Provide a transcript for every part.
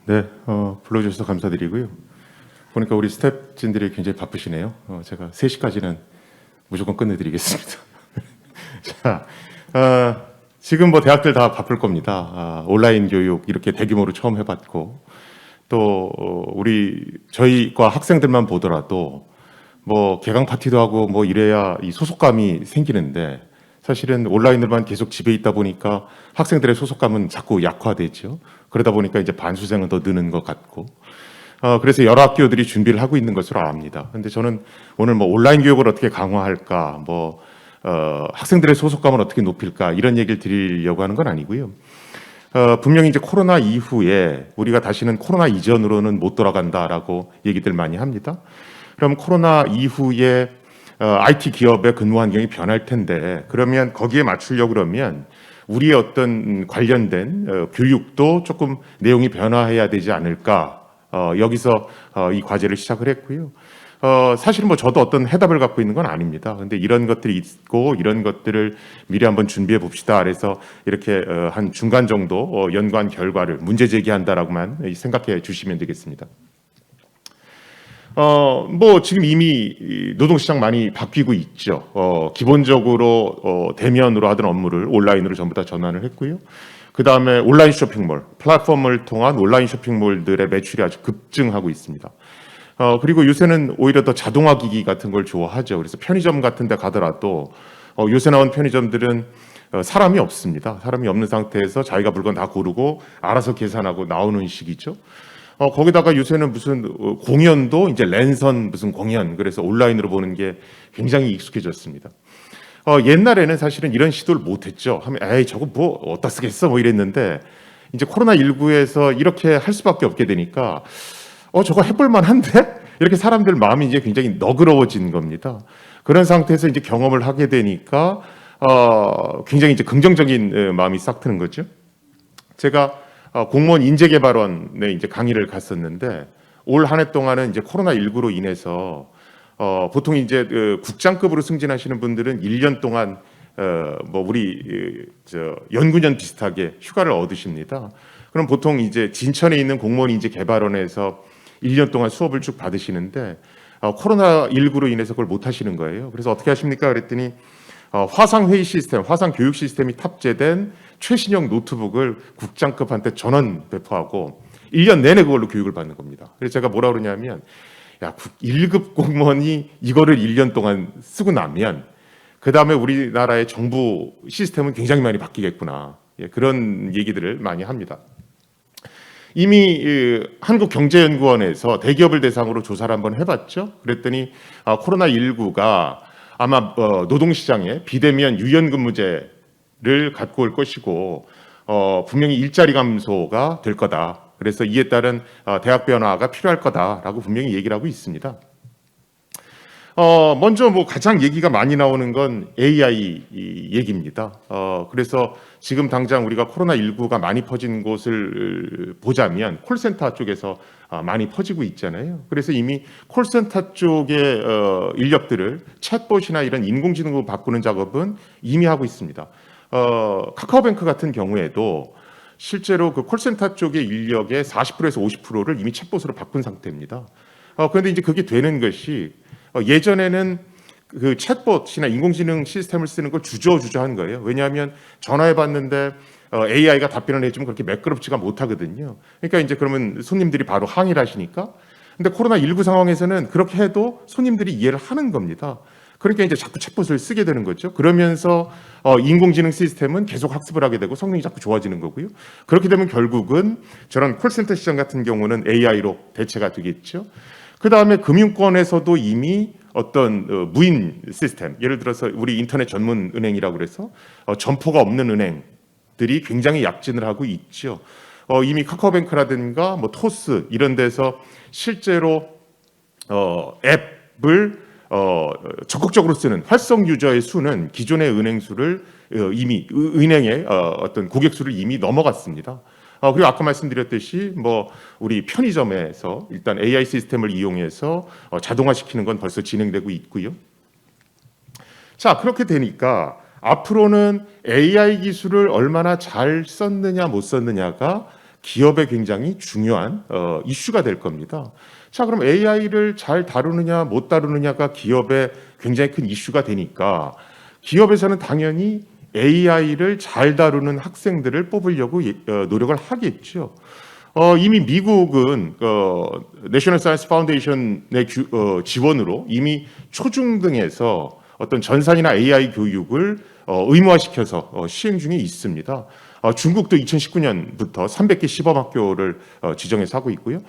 네, 불러주셔서 감사드리고요. 보니까 우리 스태프진들이 굉장히 바쁘시네요. 제가 3시까지는 무조건 끝내드리겠습니다. 자, 지금 뭐 대학들 다 바쁠 겁니다. 온라인 교육 이렇게 대규모로 처음 해봤고, 또 저희과 학생들만 보더라도 뭐 개강 파티도 하고 뭐 이래야 이 소속감이 생기는데, 사실은 온라인으로만 계속 집에 있다 보니까 학생들의 소속감은 자꾸 약화되죠. 그러다 보니까 이제 반수생은 더 느는 것 같고, 그래서 여러 학교들이 준비를 하고 있는 것으로 압니다. 근데 저는 오늘 뭐 온라인 교육을 어떻게 강화할까, 학생들의 소속감을 어떻게 높일까, 이런 얘기를 드리려고 하는 건 아니고요. 분명히 이제 코로나 이후에 우리가 다시는 코로나 이전으로는 못 돌아간다라고 얘기들 많이 합니다. 그럼 코로나 이후에 IT 기업의 근무 환경이 변할 텐데, 그러면 거기에 맞추려고 그러면 우리의 어떤 관련된 교육도 조금 내용이 변화해야 되지 않을까, 여기서 이 과제를 시작을 했고요. 사실은 뭐 저도 어떤 해답을 갖고 있는 건 아닙니다. 근데 이런 것들이 있고 이런 것들을 미리 한번 준비해 봅시다. 그래서 이렇게 한 중간 정도 연구한 결과를 문제 제기한다라고만 생각해 주시면 되겠습니다. 뭐 지금 이미 노동시장 많이 바뀌고 있죠. 기본적으로 대면으로 하던 업무를 온라인으로 전부 다 전환을 했고요. 그 다음에 온라인 쇼핑몰, 플랫폼을 통한 온라인 쇼핑몰들의 매출이 아주 급증하고 있습니다. 그리고 요새는 오히려 더 자동화 기기 같은 걸 좋아하죠. 그래서 편의점 같은 데 가더라도 요새 나온 편의점들은 사람이 없습니다. 사람이 없는 상태에서 자기가 물건 다 고르고 알아서 계산하고 나오는 식이죠. 거기다가 요새는 무슨 공연도 이제 랜선 무슨 공연, 그래서 온라인으로 보는 게 굉장히 익숙해졌습니다. 옛날에는 사실은 이런 시도를 못했죠. 하면 에이 저거 뭐 어디다 쓰겠어 뭐 이랬는데, 이제 코로나19에서 이렇게 할 수밖에 없게 되니까 저거 해볼 만한데? 이렇게 사람들 마음이 이제 굉장히 너그러워진 겁니다. 그런 상태에서 이제 경험을 하게 되니까 굉장히 이제 긍정적인 마음이 싹 트는 거죠. 제가 공무원 인재개발원에 이제 강의를 갔었는데, 올 한 해 동안은 이제 코로나19로 인해서 보통 이제 국장급으로 승진하시는 분들은 1년 동안 우리 연구년 비슷하게 휴가를 얻으십니다. 그럼 보통 이제 진천에 있는 공무원 인재개발원에서 1년 동안 수업을 쭉 받으시는데, 코로나19로 인해서 그걸 못 하시는 거예요. 그래서 어떻게 하십니까? 그랬더니 화상 회의 시스템, 화상 교육 시스템이 탑재된 최신형 노트북을 국장급한테 전원 배포하고 1년 내내 그걸로 교육을 받는 겁니다. 그래서 제가 뭐라 그러냐면, 야, 1급 공무원이 이거를 1년 동안 쓰고 나면 그 다음에 우리나라의 정부 시스템은 굉장히 많이 바뀌겠구나. 그런 얘기들을 많이 합니다. 이미 한국경제연구원에서 대기업을 대상으로 조사를 한번 해봤죠. 그랬더니 코로나19가 아마 노동시장에 비대면 유연근무제를 갖고 올 것이고, 분명히 일자리 감소가 될 거다. 그래서 이에 따른 대학 변화가 필요할 거다라고 분명히 얘기를 하고 있습니다. 먼저 뭐 가장 얘기가 많이 나오는 건 AI 얘기입니다. 그래서 지금 당장 우리가 코로나19가 많이 퍼진 곳을 보자면 콜센터 쪽에서 많이 퍼지고 있잖아요. 그래서 이미 콜센터 쪽의 인력들을 챗봇이나 이런 인공지능으로 바꾸는 작업은 이미 하고 있습니다. 카카오뱅크 같은 경우에도 실제로 그 콜센터 쪽의 인력의 40%에서 50%를 이미 챗봇으로 바꾼 상태입니다. 그런데 이제 그게 되는 것이, 예전에는 그 챗봇이나 인공지능 시스템을 쓰는 걸 주저한 거예요. 왜냐하면 전화해 봤는데 AI가 답변을 해주면 그렇게 매끄럽지가 못하거든요. 그러니까 이제 그러면 손님들이 바로 항의를 하시니까. 근데 코로나19 상황에서는 그렇게 해도 손님들이 이해를 하는 겁니다. 그러니까 이제 자꾸 챗봇을 쓰게 되는 거죠. 그러면서 인공지능 시스템은 계속 학습을 하게 되고 성능이 자꾸 좋아지는 거고요. 그렇게 되면 결국은 저런 콜센터 시장 같은 경우는 AI로 대체가 되겠죠. 그 다음에 금융권에서도 이미 어떤 무인 시스템, 예를 들어서 우리 인터넷 전문 은행이라고 그래서 점포가 없는 은행들이 굉장히 약진을 하고 있죠. 이미 카카오뱅크라든가 뭐 토스 이런 데서 실제로 앱을 적극적으로 쓰는 활성 유저의 수는 기존의 은행 수를 이미 은행의 어떤 고객 수를 이미 넘어갔습니다. 그리고 아까 말씀드렸듯이 뭐 우리 편의점에서 일단 AI 시스템을 이용해서 자동화시키는 건 벌써 진행되고 있고요. 자, 그렇게 되니까 앞으로는 AI 기술을 얼마나 잘 썼느냐 못 썼느냐가 기업에 굉장히 중요한 이슈가 될 겁니다. 자, 그럼 AI를 잘 다루느냐 못 다루느냐가 기업에 굉장히 큰 이슈가 되니까 기업에서는 당연히 AI를 잘 다루는 학생들을 뽑으려고 노력을 하겠죠. 이미 미국은 내셔널 사이언스 파운데이션의 지원으로 이미 초중등에서 어떤 전산이나 AI 교육을 의무화시켜서 시행 중에 있습니다. 중국도 2019년부터 300개 시범학교를 지정해서 하고 있고요.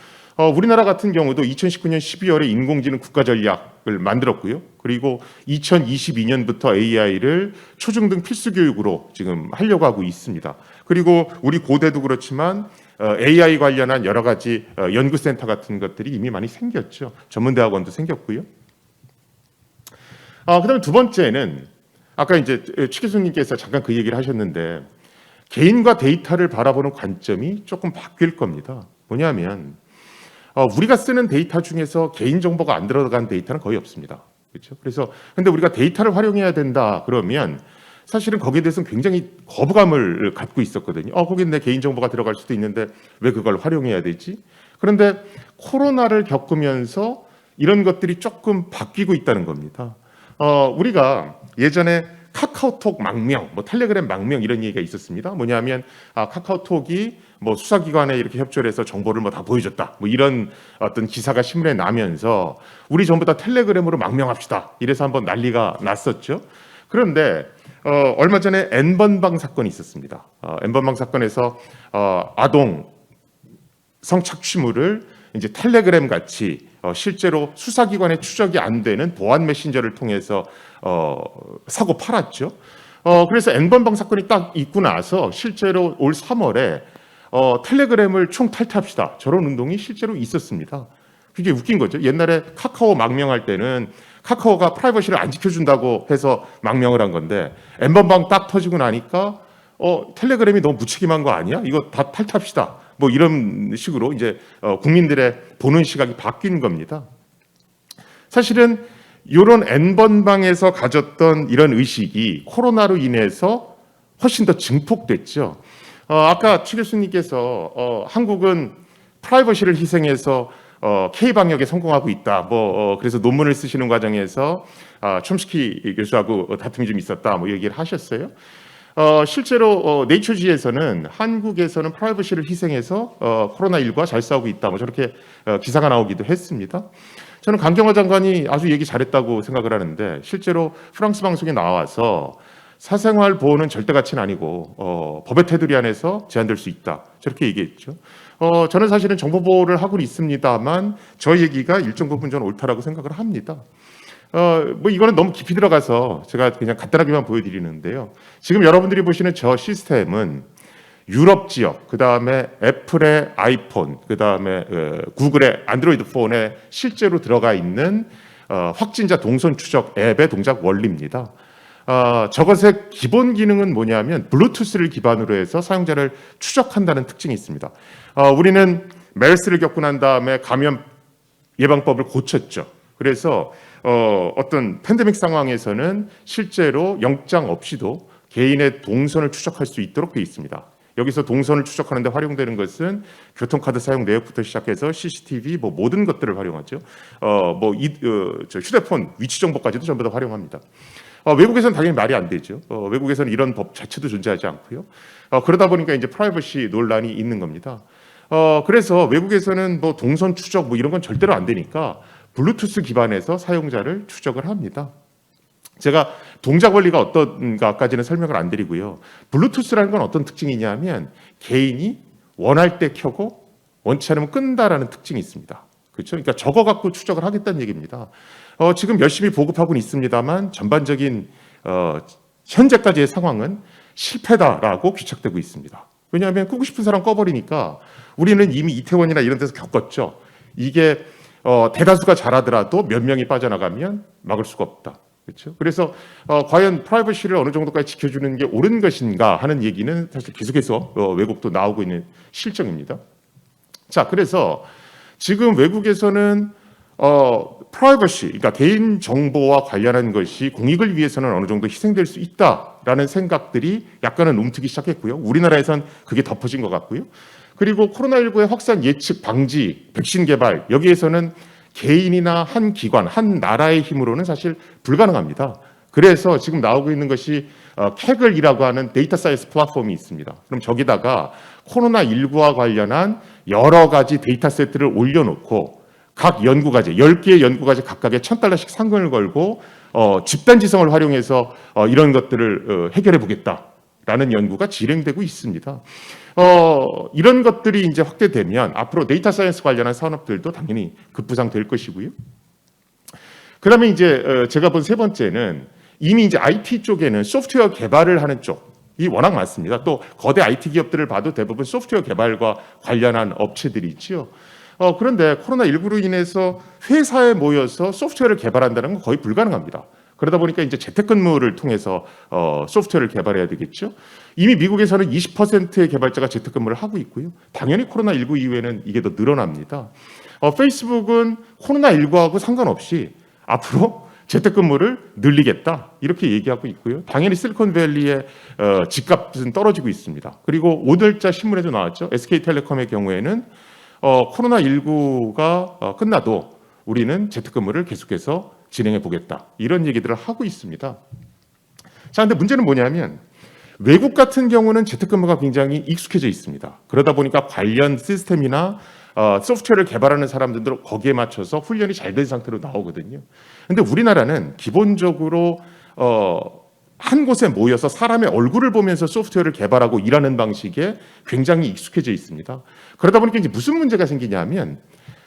우리나라 같은 경우도 2019년 12월에 인공지능 국가전략을 만들었고요. 그리고 2022년부터 AI를 초중등 필수 교육으로 지금 하려고 하고 있습니다. 그리고 우리 고대도 그렇지만 AI 관련한 여러 가지 연구센터 같은 것들이 이미 많이 생겼죠. 전문대학원도 생겼고요. 그다음에 두 번째는 아까 이제 최 교수님께서 잠깐 그 얘기를 하셨는데 개인과 데이터를 바라보는 관점이 조금 바뀔 겁니다. 뭐냐면 우리가 쓰는 데이터 중에서 개인 정보가 안 들어간 데이터는 거의 없습니다. 그렇죠? 그래서 근데 우리가 데이터를 활용해야 된다 그러면 사실은 거기에 대해서는 굉장히 거부감을 갖고 있었거든요. 거긴 내 개인 정보가 들어갈 수도 있는데 왜 그걸 활용해야 되지? 그런데 코로나를 겪으면서 이런 것들이 조금 바뀌고 있다는 겁니다. 우리가 예전에 카카오톡 망명, 뭐 텔레그램 망명 이런 얘기가 있었습니다. 뭐냐면 카카오톡이 뭐 수사기관에 이렇게 협조를 해서 정보를 뭐 다 보여줬다. 뭐 이런 어떤 기사가 신문에 나면서 우리 전부 다 텔레그램으로 망명합시다. 이래서 한번 난리가 났었죠. 그런데 얼마 전에 N번방 사건이 있었습니다. N번방 사건에서 아동 성착취물을 이제 텔레그램 같이 실제로 수사기관에 추적이 안 되는 보안 메신저를 통해서 사고 팔았죠. 그래서 N번방 사건이 딱 있고 나서 실제로 올 3월에 텔레그램을 총탈퇴합시다. 저런 운동이 실제로 있었습니다. 굉장히 웃긴 거죠. 옛날에 카카오 망명할 때는 카카오가 프라이버시를 안 지켜준다고 해서 망명을 한 건데 N번방 딱 터지고 나니까 텔레그램이 너무 무책임한 거 아니야? 이거 다 탈퇴합시다. 뭐 이런 식으로 이제 국민들의 보는 시각이 바뀐 겁니다. 사실은 이런 N번방에서 가졌던 이런 의식이 코로나로 인해서 훨씬 더 증폭됐죠. 아까 최 교수님께서 한국은 프라이버시를 희생해서 K-방역에 성공하고 있다. 그래서 논문을 쓰시는 과정에서 촘스키 교수하고 다툼이 좀 있었다. 뭐 얘기를 하셨어요. 실제로 네이처지에서는 한국에서는 프라이버시를 희생해서 코로나19와 잘 싸우고 있다. 뭐 저렇게 기사가 나오기도 했습니다. 저는 강경화 장관이 아주 얘기 잘했다고 생각을 하는데 실제로 프랑스 방송에 나와서 사생활 보호는 절대 가치는 아니고 법의 테두리 안에서 제한될 수 있다. 저렇게 얘기했죠. 저는 사실은 정보 보호를 하고 있습니다만 저 얘기가 일정 부분 저는 옳다라고 생각을 합니다. 뭐 이거는 너무 깊이 들어가서 제가 그냥 간단하게만 보여드리는데요. 지금 여러분들이 보시는 저 시스템은 유럽 지역, 그 다음에 애플의 아이폰, 그 다음에 구글의 안드로이드 폰에 실제로 들어가 있는 확진자 동선 추적 앱의 동작 원리입니다. 저것의 기본 기능은 뭐냐면 블루투스를 기반으로 해서 사용자를 추적한다는 특징이 있습니다. 우리는 메르스를 겪고 난 다음에 감염 예방법을 고쳤죠. 그래서 어떤 팬데믹 상황에서는 실제로 영장 없이도 개인의 동선을 추적할 수 있도록 되어 있습니다. 여기서 동선을 추적하는 데 활용되는 것은 교통카드 사용 내역부터 시작해서 CCTV 뭐 모든 것들을 활용하죠. 저 휴대폰 위치 정보까지도 전부 다 활용합니다. 외국에서는 당연히 말이 안 되죠. 외국에서는 이런 법 자체도 존재하지 않고요. 그러다 보니까 이제 프라이버시 논란이 있는 겁니다. 그래서 외국에서는 뭐 동선 추적 뭐 이런 건 절대로 안 되니까 블루투스 기반에서 사용자를 추적을 합니다. 제가 동작 원리가 어떤가까지는 설명을 안 드리고요. 블루투스라는 건 어떤 특징이냐면 개인이 원할 때 켜고 원치 않으면 끈다라는 특징이 있습니다. 그렇죠? 그러니까 저거 갖고 추적을 하겠다는 얘기입니다. 지금 열심히 보급하고는 있습니다만 전반적인 현재까지의 상황은 실패다라고 귀착되고 있습니다. 왜냐하면 끄고 싶은 사람 꺼버리니까 우리는 이미 이태원이나 이런 데서 겪었죠. 이게 대다수가 잘하더라도 몇 명이 빠져나가면 막을 수가 없다. 그렇죠? 그래서 과연 프라이버시를 어느 정도까지 지켜주는 게 옳은 것인가 하는 얘기는 사실 계속해서 외국도 나오고 있는 실정입니다. 자, 그래서 지금 외국에서는 프라이버시, 그러니까 개인 정보와 관련한 것이 공익을 위해서는 어느 정도 희생될 수 있다라는 생각들이 약간은 움트기 시작했고요. 우리나라에선 그게 덮어진 것 같고요. 그리고 코로나19의 확산 예측, 방지, 백신 개발 여기에서는 개인이나 한 기관, 한 나라의 힘으로는 사실 불가능합니다. 그래서 지금 나오고 있는 것이 캐글이라고 하는 데이터 사이언스 플랫폼이 있습니다. 그럼 저기다가 코로나19와 관련한 여러 가지 데이터 세트를 올려놓고 각 연구과제, 10개의 연구과제 각각에 $1,000씩 상금을 걸고 집단지성을 활용해서 이런 것들을 해결해 보겠다라는 연구가 진행되고 있습니다. 이런 것들이 이제 확대되면 앞으로 데이터 사이언스 관련한 산업들도 당연히 급부상될 것이고요. 그다음에 이제 제가 본 세 번째는 이미 이제 IT 쪽에는 소프트웨어 개발을 하는 쪽이 워낙 많습니다. 또 거대 IT 기업들을 봐도 대부분 소프트웨어 개발과 관련한 업체들이 있죠. 그런데 코로나19로 인해서 회사에 모여서 소프트웨어를 개발한다는 건 거의 불가능합니다. 그러다 보니까 이제 재택근무를 통해서 소프트웨어를 개발해야 되겠죠. 이미 미국에서는 20%의 개발자가 재택근무를 하고 있고요. 당연히 코로나19 이후에는 이게 더 늘어납니다. 페이스북은 코로나19하고 상관없이 앞으로 재택근무를 늘리겠다 이렇게 얘기하고 있고요. 당연히 실리콘밸리의 집값은 떨어지고 있습니다. 그리고 오늘자 신문에도 나왔죠. SK텔레콤의 경우에는 코로나19가 끝나도 우리는 재택근무를 계속해서 진행해 보겠다 이런 얘기들을 하고 있습니다. 자, 근데 문제는 뭐냐면 외국 같은 경우는 재택근무가 굉장히 익숙해져 있습니다. 그러다 보니까 관련 시스템이나 소프트웨어를 개발하는 사람들도 거기에 맞춰서 훈련이 잘 된 상태로 나오거든요. 근데 우리나라는 기본적으로 한 곳에 모여서 사람의 얼굴을 보면서 소프트웨어를 개발하고 일하는 방식에 굉장히 익숙해져 있습니다. 그러다 보니까 이제 무슨 문제가 생기냐면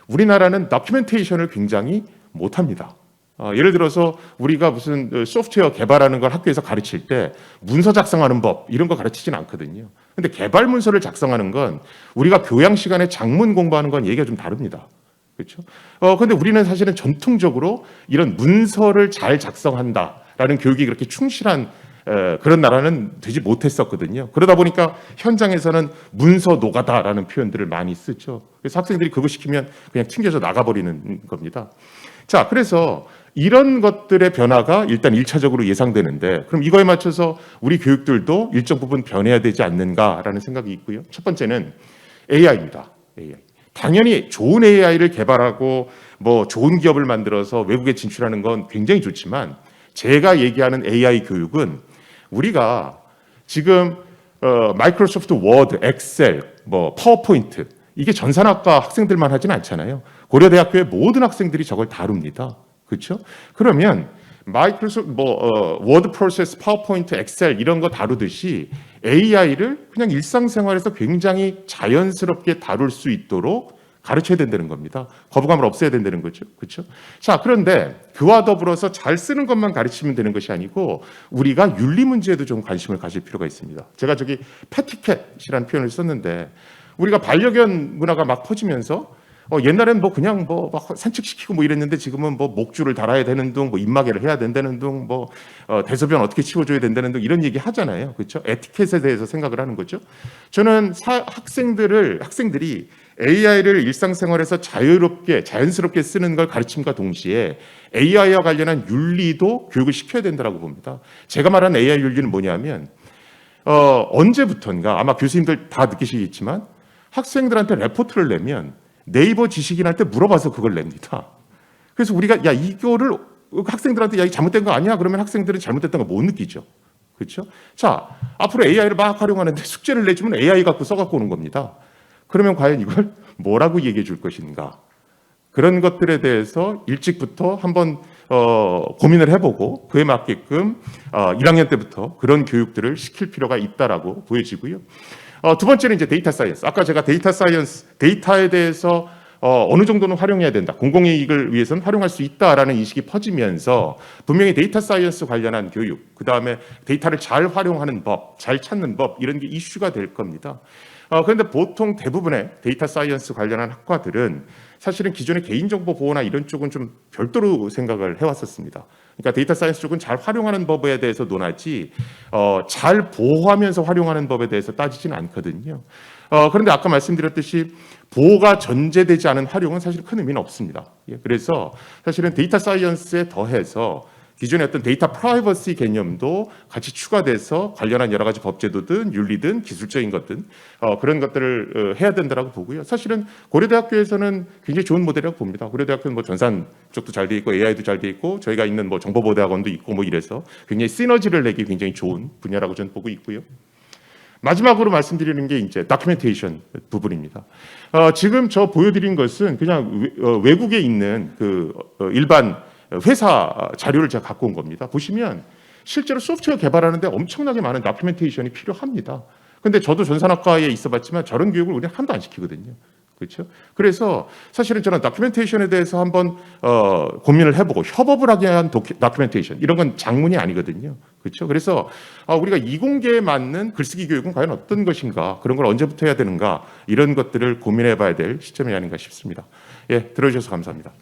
우리나라는 다큐멘테이션을 굉장히 못합니다. 예를 들어서 우리가 무슨 소프트웨어 개발하는 걸 학교에서 가르칠 때 문서 작성하는 법 이런 거 가르치진 않거든요. 근데 개발 문서를 작성하는 건 우리가 교양 시간에 장문 공부하는 건 얘기가 좀 다릅니다. 그렇죠? 근데 우리는 사실은 전통적으로 이런 문서를 잘 작성한다라는 교육이 그렇게 충실한 그런 나라는 되지 못했었거든요. 그러다 보니까 현장에서는 문서 노가다라는 표현들을 많이 쓰죠. 그래서 학생들이 그거 시키면 그냥 튕겨져 나가버리는 겁니다. 자, 그래서 이런 것들의 변화가 일단 1차적으로 예상되는데 그럼 이거에 맞춰서 우리 교육들도 일정 부분 변해야 되지 않는가라는 생각이 있고요. 첫 번째는 AI입니다. AI. 당연히 좋은 AI를 개발하고 뭐 좋은 기업을 만들어서 외국에 진출하는 건 굉장히 좋지만 제가 얘기하는 AI 교육은 우리가 지금 마이크로소프트 워드, 엑셀, 뭐 파워포인트 이게 전산학과 학생들만 하지는 않잖아요. 고려대학교의 모든 학생들이 저걸 다룹니다. 그렇죠? 그러면 마이크로소프트 워드 프로세스, 파워포인트, 엑셀 이런 거 다루듯이 AI를 그냥 일상생활에서 굉장히 자연스럽게 다룰 수 있도록 가르쳐야 된다는 겁니다. 거부감을 없애야 된다는 거죠. 그렇죠? 자, 그런데 그와 더불어서 잘 쓰는 것만 가르치면 되는 것이 아니고 우리가 윤리 문제에도 좀 관심을 가질 필요가 있습니다. 제가 저기 패티캣이라는 표현을 썼는데 우리가 반려견 문화가 막 퍼지면서 옛날엔 뭐 그냥 뭐 막 산책시키고 뭐 이랬는데 지금은 뭐 목줄을 달아야 되는 등, 뭐 입마개를 해야 된다는 등, 뭐 대소변 어떻게 치워줘야 된다는 등 이런 얘기 하잖아요. 그렇죠? 에티켓에 대해서 생각을 하는 거죠. 저는 학생들이 AI를 일상생활에서 자연스럽게 쓰는 걸 가르침과 동시에 AI와 관련한 윤리도 교육을 시켜야 된다고 봅니다. 제가 말하는 AI 윤리는 뭐냐면 언제부턴가 아마 교수님들 다 느끼시겠지만 학생들한테 레포트를 내면 네이버 지식인한테 물어봐서 그걸 냅니다. 그래서 우리가 야 이거를 학생들한테 야 이거 잘못된 거 아니야? 그러면 학생들은 잘못됐다는 걸 못 느끼죠. 그렇죠? 자, 앞으로 AI를 막 활용하는데 숙제를 내주면 AI 갖고 써갖고 오는 겁니다. 그러면 과연 이걸 뭐라고 얘기해 줄 것인가? 그런 것들에 대해서 일찍부터 한번 고민을 해보고 그에 맞게끔 1학년 때부터 그런 교육들을 시킬 필요가 있다라고 보여지고요. 두 번째는 이제 데이터 사이언스. 아까 제가 데이터 사이언스, 데이터에 대해서 어느 정도는 활용해야 된다. 공공이익을 위해서는 활용할 수 있다라는 인식이 퍼지면서 분명히 데이터 사이언스 관련한 교육, 그 다음에 데이터를 잘 활용하는 법, 잘 찾는 법 이런 게 이슈가 될 겁니다. 그런데 보통 대부분의 데이터 사이언스 관련한 학과들은 사실은 기존의 개인정보 보호나 이런 쪽은 좀 별도로 생각을 해왔었습니다. 그러니까 데이터 사이언스 쪽은 잘 활용하는 법에 대해서 논하지 잘 보호하면서 활용하는 법에 대해서 따지지는 않거든요. 그런데 아까 말씀드렸듯이 보호가 전제되지 않은 활용은 사실 큰 의미는 없습니다. 그래서 사실은 데이터 사이언스에 더해서 기존의 어떤 데이터 프라이버시 개념도 같이 추가돼서 관련한 여러 가지 법제도든 윤리든 기술적인 것든 그런 것들을 해야 된다라고 보고요. 사실은 고려대학교에서는 굉장히 좋은 모델이라고 봅니다. 고려대학교는 뭐 전산 쪽도 잘 돼 있고 AI도 잘 돼 있고 저희가 있는 뭐 정보보호대학원도 있고 뭐 이래서 굉장히 시너지를 내기 굉장히 좋은 분야라고 저는 보고 있고요. 마지막으로 말씀드리는 게 이제 다큐멘테이션 부분입니다. 지금 저 보여드린 것은 그냥 외국에 있는 그 일반 회사 자료를 제가 갖고 온 겁니다. 보시면 실제로 소프트웨어 개발하는데 엄청나게 많은 다큐멘테이션이 필요합니다. 근데 저도 전산학과에 있어봤지만 저런 교육을 우리는 한도 안 시키거든요. 그렇죠? 그래서 사실은 저는 다큐멘테이션에 대해서 한번 고민을 해보고 협업을 하게 한 다큐멘테이션 이런 건 장문이 아니거든요. 그렇죠? 그래서 우리가 이공계에 맞는 글쓰기 교육은 과연 어떤 것인가, 그런 걸 언제부터 해야 되는가, 이런 것들을 고민해봐야 될 시점이 아닌가 싶습니다. 예, 들어주셔서 감사합니다.